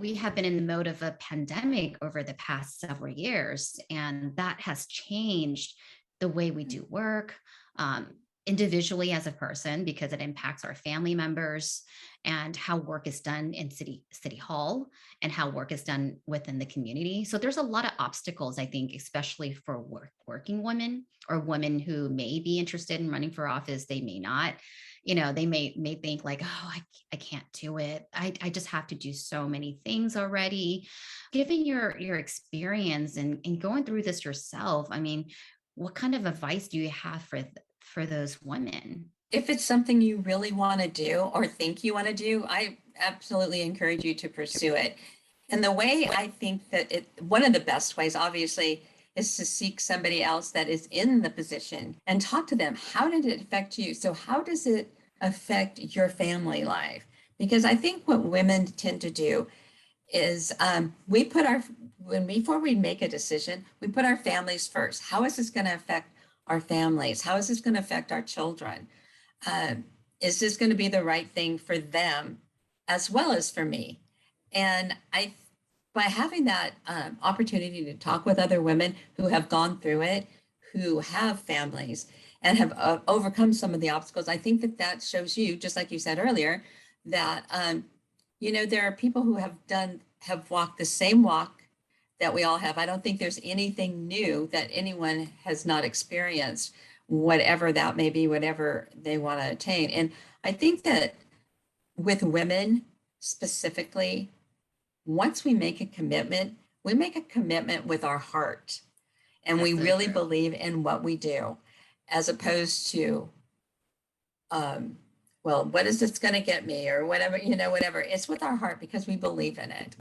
we have been in the mode of a pandemic over the past several years, and that has changed the way we do work, um, individually as a person, because it impacts our family members and how work is done in city hall and how work is done within the community. So there's a lot of obstacles, I think, especially for working women or women who may be interested in running for office. They may not. They may think like, oh, I can't do it. I just have to do so many things already. Given your experience and going through this yourself, I mean, what kind of advice do you have for those women? If it's something you really want to do or think you want to do, I absolutely encourage you to pursue it. And the way I think that one of the best ways, obviously, is to seek somebody else that is in the position and talk to them. How did it affect you? So, how does it affect your family life? Because I think what women tend to do is we put before we make a decision, we put our families first. How is this going to affect our families? How is this going to affect our children? Uh, is this going to be the right thing for them as well as for me? And by having that opportunity to talk with other women who have gone through it, who have families and have overcome some of the obstacles, I think that shows you, just like you said earlier, that there are people who have walked the same walk that we all have. I don't think there's anything new that anyone has not experienced, whatever that may be, whatever they want to attain. And I think that with women specifically, once we make a commitment, we make a commitment with our heart and we really believe in what we do, as opposed to, well, what is this going to get me or whatever, whatever. It's with our heart because we believe in it.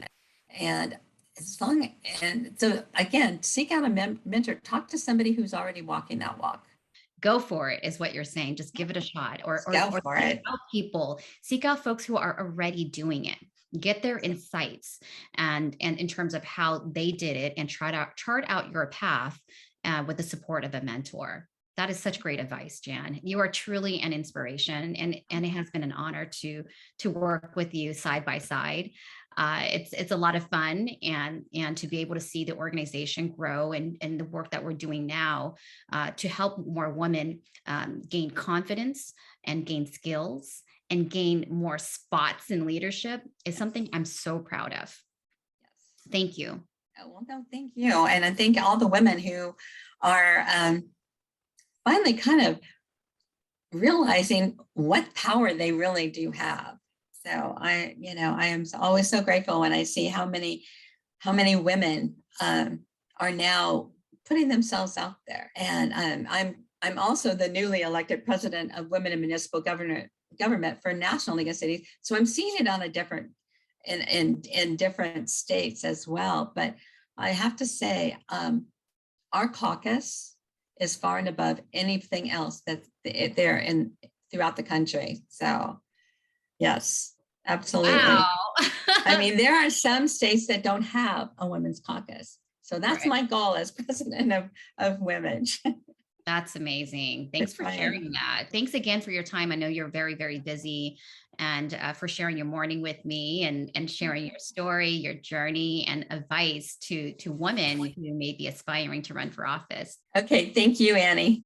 And so again, seek out a mentor, talk to somebody who's already walking that walk. Go for it is what you're saying. Just give it a shot, or Go for it. Seek out folks who are already doing it. Get their insights and in terms of how they did it, and chart out your path with the support of a mentor. That is such great advice, Jan. You are truly an inspiration, and it has been an honor to work with you side by side. It's a lot of fun, and to be able to see the organization grow and the work that we're doing now to help more women gain confidence and gain skills and gain more spots in leadership is something I'm so proud of. Yes. Thank you. Oh, well, no, thank you. And I thank all the women who are finally kind of realizing what power they really do have. So I am always so grateful when I see how many women are now putting themselves out there. And I'm also the newly elected president of Women in Municipal Government for National League of Cities. So I'm seeing it on a different in different states as well. But I have to say, our caucus is far and above anything else that's there throughout the country. So yes. Absolutely. Wow. I mean, there are some states that don't have a women's caucus. So that's Right. my goal as president of women. That's amazing. Thanks for sharing that. Thanks again for your time. I know you're very, very busy, and for sharing your morning with me and sharing your story, your journey, and advice to women who may be aspiring to run for office. Okay. Thank you, Annie.